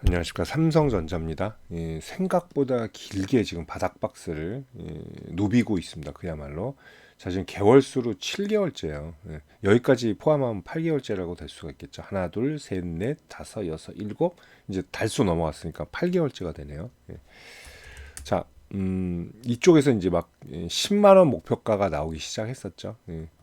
안녕하십니까. 삼성전자입니다. 생각보다 길게 지금 바닥 박스를 누비고 있습니다. 그야말로. 자, 지금 개월수로 7개월째예요. 여기까지 포함하면 8개월째라고 될 수가 있겠죠. 하나, 둘, 셋, 넷, 다섯, 여섯, 일곱. 이제 달수 넘어왔으니까 8개월째가 되네요. 자, 이쪽에서 이제 막 10만 원 목표가가 나오기 시작했었죠.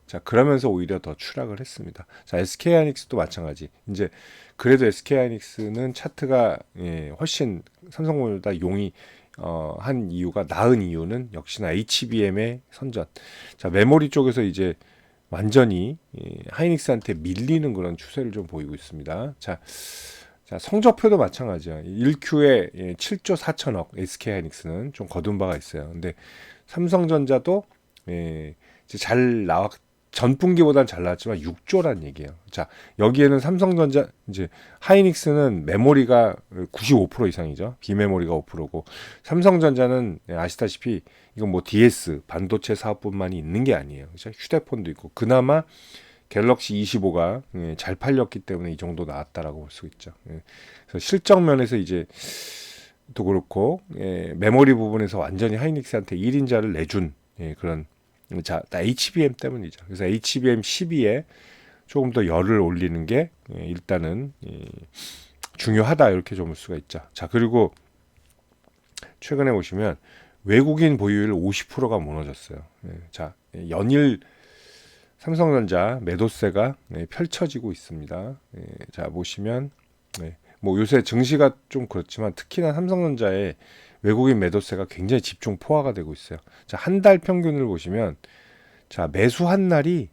자, 그러면서 오히려 더 추락을 했습니다. 자, SK하이닉스도 마찬가지. 이제 그래도 SK하이닉스는 차트가 훨씬 삼성보다 용이 한 이유가 나은 이유는 역시나 HBM의 선전. 자, 메모리 쪽에서 이제 완전히 하이닉스한테 밀리는 그런 추세를 좀 보이고 있습니다. 자, 성적표도 마찬가지야. 1Q에 7조 4천억 SK하이닉스는 좀 거둔 바가 있어요. 근데 삼성전자도 이제 잘 나왔 전분기보다는 잘 나왔지만 6조란 얘기예요. 자, 여기에는 삼성전자 이제 하이닉스는 메모리가 95% 이상이죠. 비메모리가 5%고 삼성전자는 아시다시피 이건 뭐 DS 반도체 사업뿐만이 있는 게 아니에요. 그렇죠? 휴대폰도 있고 그나마 갤럭시 25가 잘 팔렸기 때문에 이 정도 나왔다라고 볼 수 있죠. 그래서 실적 면에서 이제 또 그렇고 메모리 부분에서 완전히 하이닉스한테 1인자를 내준 그런 자, HBM 때문이죠. 그래서 HBM 12에 조금 더 열을 올리는 게 일단은 중요하다 이렇게 좀 볼 수가 있죠. 자, 그리고 최근에 보시면 외국인 보유율 50%가 무너졌어요. 자, 연일 삼성전자 매도세가 펼쳐지고 있습니다. 자, 보시면 뭐 요새 증시가 좀 그렇지만 특히나 삼성전자의 외국인 매도세가 굉장히 집중 포화가 되고 있어요. 자, 한 달 평균을 보시면 자, 매수 한 날이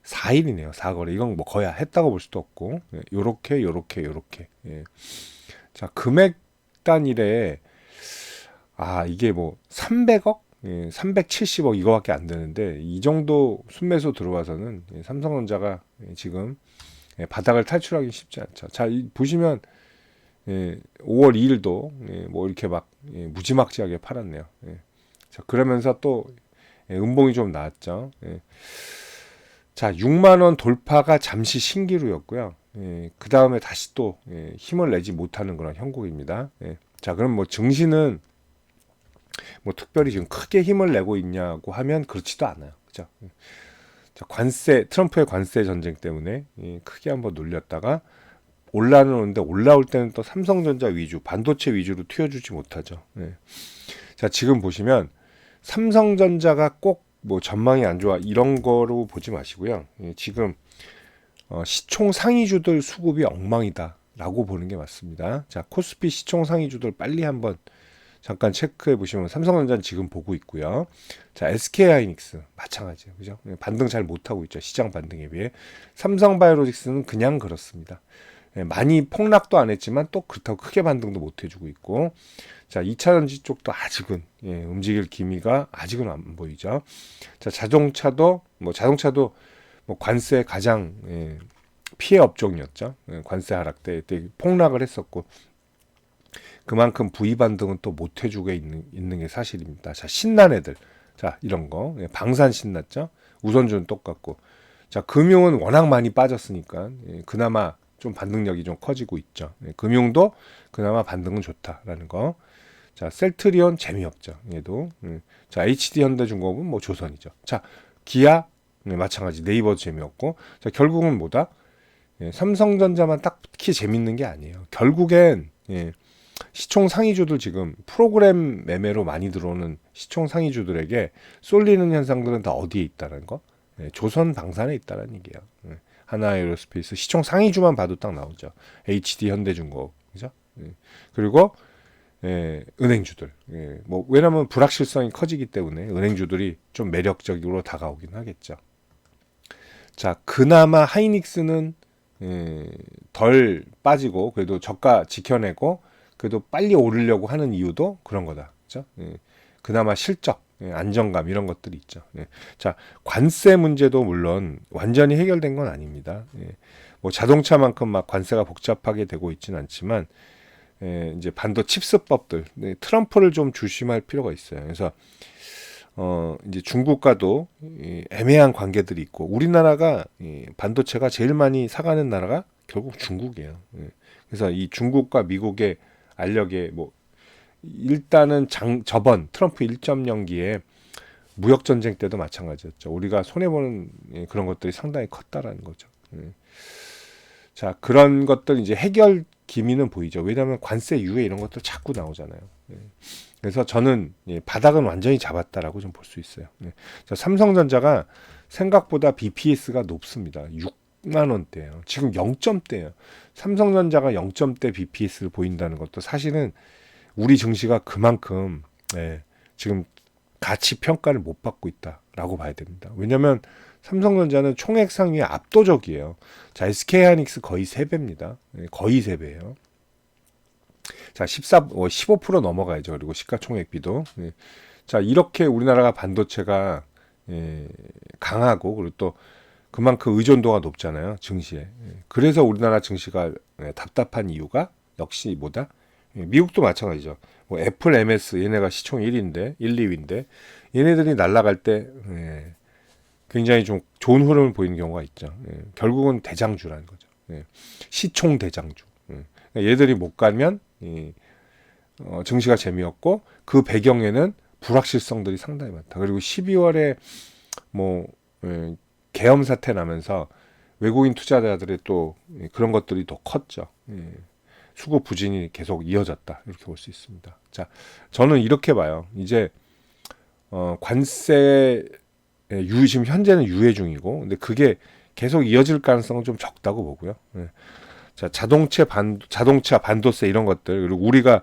4일이네요. 4거래. 이건 뭐 거의 했다고 볼 수도 없고 요렇게. 자, 금액 단일에 이게 뭐 300억? 370억 이거밖에 안 되는데 이 정도 순매수 들어와서는 삼성전자가 지금 바닥을 탈출하기 쉽지 않죠. 자, 보시면 5월 2일도 뭐 이렇게 막 무지막지하게 팔았네요. 자, 그러면서 또 음봉이 좀 나왔죠. 자, 6만 원 돌파가 잠시 신기루였고요. 그 다음에 다시 또 힘을 내지 못하는 그런 형국입니다. 자, 그럼 뭐 증시는 뭐 특별히 지금 크게 힘을 내고 있냐고 하면 그렇지도 않아요. 그죠? 자, 트럼프의 관세 전쟁 때문에 크게 한번 눌렸다가 올라오는데 올라올 때는 또 삼성전자 위주, 반도체 위주로 튀어주지 못하죠. 자, 지금 보시면 삼성전자가 꼭 뭐 전망이 안 좋아 이런 거로 보지 마시고요. 지금 시총 상위주들 수급이 엉망이다라고 보는 게 맞습니다. 자, 코스피 시총 상위주들 빨리 한번 잠깐 체크해 보시면 삼성전자는 지금 보고 있고요. 자, SK하이닉스 마찬가지예요. 그죠? 반등 잘 못하고 있죠. 시장 반등에 비해. 삼성바이오로직스는 그냥 그렇습니다. 많이 폭락도 안 했지만 또 그렇다고 크게 반등도 못 해주고 있고, 자, 2차전지 쪽도 아직은 움직일 기미가 아직은 안 보이죠. 자, 자동차도 뭐 관세 가장 피해 업종이었죠. 관세 하락 때 폭락을 했었고 그만큼 V 반등은 또 못 해주고 있는 게 사실입니다. 자, 신난 애들, 자, 이런 거 방산 신났죠. 우선주는 똑같고, 자, 금융은 워낙 많이 빠졌으니까 그나마 좀 반등력이 좀 커지고 있죠. 금융도 그나마 반등은 좋다라는 거. 자, 셀트리온 재미없죠. 얘도. 자, HD 현대중공업은 뭐 조선이죠. 자, 기아 마찬가지. 네이버도 재미없고. 자, 결국은 뭐다? 삼성전자만 딱히 재밌는 게 아니에요. 결국엔 시총 상위주들 지금 프로그램 매매로 많이 들어오는 시총 상위주들에게 쏠리는 현상들은 다 어디에 있다는 거? 조선 방산에 있다는 얘기예요. 하나에어로스페이스 시총 상위주만 봐도 딱 나오죠. HD 현대중공업, 그죠? 그리고 은행주들. 뭐 왜냐하면 불확실성이 커지기 때문에 은행주들이 좀 매력적으로 다가오긴 하겠죠. 자, 그나마 하이닉스는 덜 빠지고 그래도 저가 지켜내고 그래도 빨리 오르려고 하는 이유도 그런 거다. 그죠? 그나마 실적, 안정감 이런 것들이 있죠. 자, 관세 문제도 물론 완전히 해결된 건 아닙니다. 뭐 자동차만큼 막 관세가 복잡하게 되고 있지는 않지만 이제 반도 칩스법들 트럼프를 좀 조심할 필요가 있어요. 그래서 이제 중국과도 애매한 관계들이 있고 우리나라가 반도체가 제일 많이 사가는 나라가 결국 중국이에요. 그래서 이 중국과 미국의 알력에 뭐 일단은 저번 트럼프 1.0기에 무역 전쟁 때도 마찬가지였죠. 우리가 손해 보는 그런 것들이 상당히 컸다라는 거죠. 자, 그런 것들 이제 해결 기미는 보이죠. 왜냐하면 관세 유예 이런 것도 자꾸 나오잖아요. 그래서 저는 바닥은 완전히 잡았다라고 좀 볼 수 있어요. 삼성전자가 생각보다 BPS가 높습니다. 6만 원대예요. 지금 0점대예요. 삼성전자가 0점대 BPS를 보인다는 것도 사실은 우리 증시가 그만큼 지금 가치 평가를 못 받고 있다라고 봐야 됩니다. 왜냐하면 삼성전자는 총액 상위에 압도적이에요. 자, SK하이닉스 거의 3배입니다. 거의 3배예요. 자, 15% 넘어가야죠. 그리고 시가총액비도. 자, 이렇게 우리나라가 반도체가 강하고 그리고 또 그만큼 의존도가 높잖아요. 증시에. 그래서 우리나라 증시가 답답한 이유가 역시 뭐다? 미국도 마찬가지죠. 뭐 애플, MS 얘네가 시총 1위인데 1, 2위인데 얘네들이 날아갈 때 굉장히 좀 좋은 흐름을 보이는 경우가 있죠. 결국은 대장주라는 거죠. 시총 대장주. 얘들이 못 가면 증시가 재미없고 그 배경에는 불확실성들이 상당히 많다. 그리고 12월에 뭐 계엄 사태 나면서 외국인 투자자들의 또 그런 것들이 더 컸죠. 수급 부진이 계속 이어졌다. 이렇게 볼 수 있습니다. 자, 저는 이렇게 봐요. 이제 관세 지금 현재는 유예 중이고, 근데 그게 계속 이어질 가능성은 좀 적다고 보고요. 자, 자동차 반도세 이런 것들, 그리고 우리가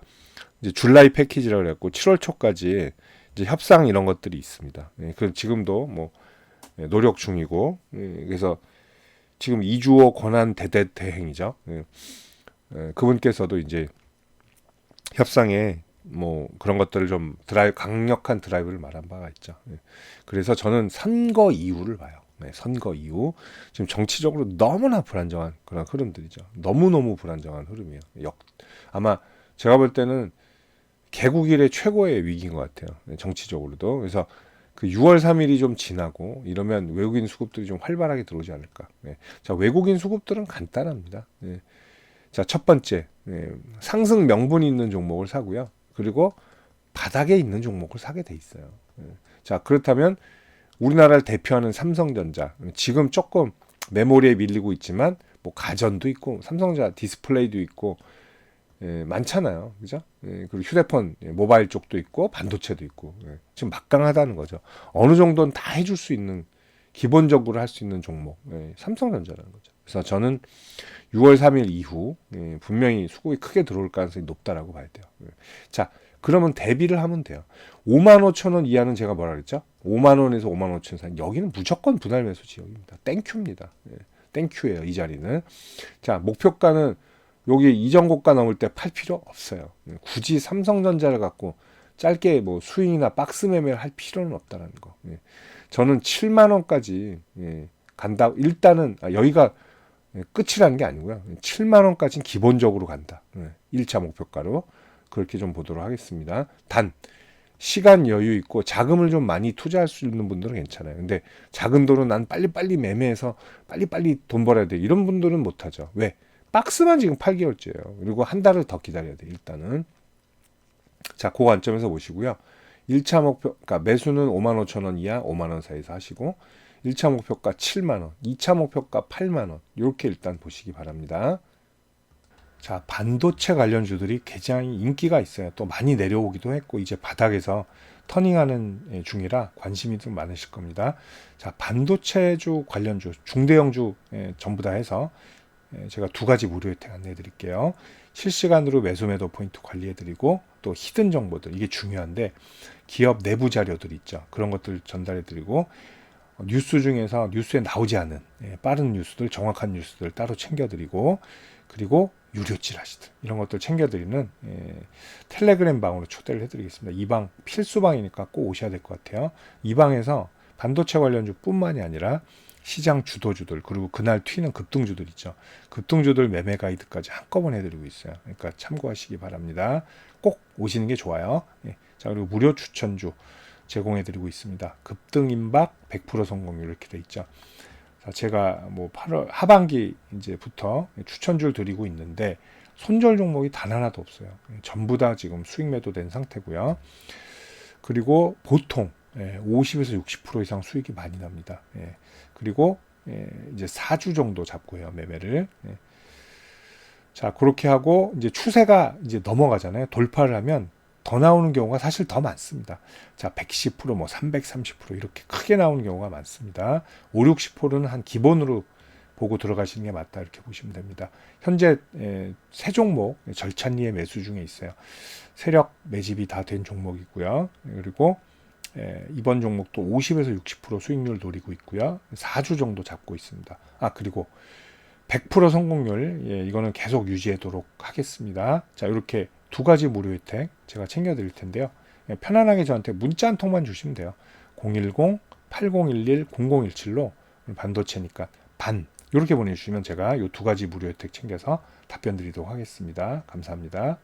이제 줄라이 패키지라고 그랬고 7월 초까지 이제 협상 이런 것들이 있습니다. 그 지금도 뭐 노력 중이고, 그래서 지금 이주호 권한 대행이죠. 그분께서도 이제 협상에 뭐 그런 것들을 좀 강력한 드라이브를 말한 바가 있죠. 그래서 저는 선거 이후를 봐요. 선거 이후 지금 정치적으로 너무나 불안정한 그런 흐름들이죠. 너무너무 불안정한 흐름이에요. 아마 제가 볼 때는 개국 이래 최고의 위기인 것 같아요. 정치적으로도. 그래서 그 6월 3일이 좀 지나고 이러면 외국인 수급들이 좀 활발하게 들어오지 않을까. 자, 외국인 수급들은 간단합니다. 자, 첫 번째, 상승 명분이 있는 종목을 사고요. 그리고 바닥에 있는 종목을 사게 돼 있어요. 자, 그렇다면 우리나라를 대표하는 삼성전자, 지금 조금 메모리에 밀리고 있지만 뭐 가전도 있고 삼성전자 디스플레이도 있고 많잖아요. 그죠? 그리고 휴대폰, 모바일 쪽도 있고 반도체도 있고 지금 막강하다는 거죠. 어느 정도는 다 해줄 수 있는 기본적으로 할 수 있는 종목 삼성전자라는 거죠. 그래서 저는 6월 3일 이후 분명히 수급이 크게 들어올 가능성이 높다라고 봐야 돼요. 자, 그러면 대비를 하면 돼요. 55,000원 이하는 제가 뭐라 그랬죠? 5만원에서 55,000원 사이. 여기는 무조건 분할 매수 지역입니다. 땡큐입니다. 땡큐예요. 이 자리는. 자, 목표가는 여기 이전 고가 넘을 때 팔 필요 없어요. 굳이 삼성전자를 갖고 짧게 뭐 스윙이나 박스 매매를 할 필요는 없다라는 거. 저는 7만 원까지 간다. 일단은 여기가 끝이라는 게 아니고요. 7만 원까지는 기본적으로 간다. 1차 목표가로 그렇게 좀 보도록 하겠습니다. 단 시간 여유 있고 자금을 좀 많이 투자할 수 있는 분들은 괜찮아요. 근데 작은 돈은 난 빨리빨리 매매해서 빨리빨리 돈 벌어야 돼. 이런 분들은 못하죠. 왜? 박스만 지금 8개월째예요. 그리고 한 달을 더 기다려야 돼. 일단은. 자, 그 관점에서 보시고요. 1차 목표, 그러니까 매수는 55,000원 이하 5만 원 사이에서 하시고 1차 목표가 7만 원, 2차 목표가 8만 원. 이렇게 일단 보시기 바랍니다. 자, 반도체 관련주들이 굉장히 인기가 있어요. 또 많이 내려오기도 했고 이제 바닥에서 터닝하는 중이라 관심이 좀 많으실 겁니다. 자, 반도체주 관련주, 중대형주 전부 다 해서 제가 2가지 무료 혜택 안내해 드릴게요. 실시간으로 매수 매도 포인트 관리해 드리고 또 히든 정보들, 이게 중요한데 기업 내부 자료들 있죠. 그런 것들 전달해 드리고 뉴스 중에서 뉴스에 나오지 않은 빠른 뉴스들, 정확한 뉴스들 따로 챙겨 드리고, 그리고 유료 찌라시들 이런 것들 챙겨 드리는 텔레그램 방으로 초대를 해 드리겠습니다. 이 방 필수 방이니까 꼭 오셔야 될 것 같아요. 이 방에서 반도체 관련주 뿐만이 아니라 시장 주도주들, 그리고 그날 튀는 급등주들 있죠. 급등주들 매매 가이드까지 한꺼번에 해드리고 있어요. 그러니까 참고하시기 바랍니다. 꼭 오시는 게 좋아요. 자, 그리고 무료 추천주 제공해드리고 있습니다. 급등 임박 100% 성공률 이렇게 돼 있죠. 자, 제가 뭐 8월 하반기 이제부터 추천주를 드리고 있는데 손절 종목이 단 하나도 없어요. 전부 다 지금 수익 매도된 상태고요. 그리고 보통 50에서 60% 이상 수익이 많이 납니다. 그리고 이제 4주 정도 잡고 해요, 매매를. 자, 그렇게 하고 이제 추세가 이제 넘어가잖아요. 돌파를 하면 더 나오는 경우가 사실 더 많습니다. 자, 110%, 뭐 330% 이렇게 크게 나오는 경우가 많습니다. 5, 60%는 한 기본으로 보고 들어가시는 게 맞다 이렇게 보시면 됩니다. 현재 세 종목 절찬리의 매수 중에 있어요. 세력 매집이 다 된 종목이고요. 그리고 이번 종목도 50에서 60% 수익률 노리고 있고요. 4주 정도 잡고 있습니다. 아, 그리고 100% 성공률, 이거는 계속 유지하도록 하겠습니다. 자, 이렇게 두 가지 무료 혜택 제가 챙겨드릴 텐데요. 편안하게 저한테 문자 한 통만 주시면 돼요. 010-8011-0017로 반도체니까 반 이렇게 보내주시면 제가 이 두 가지 무료 혜택 챙겨서 답변 드리도록 하겠습니다. 감사합니다.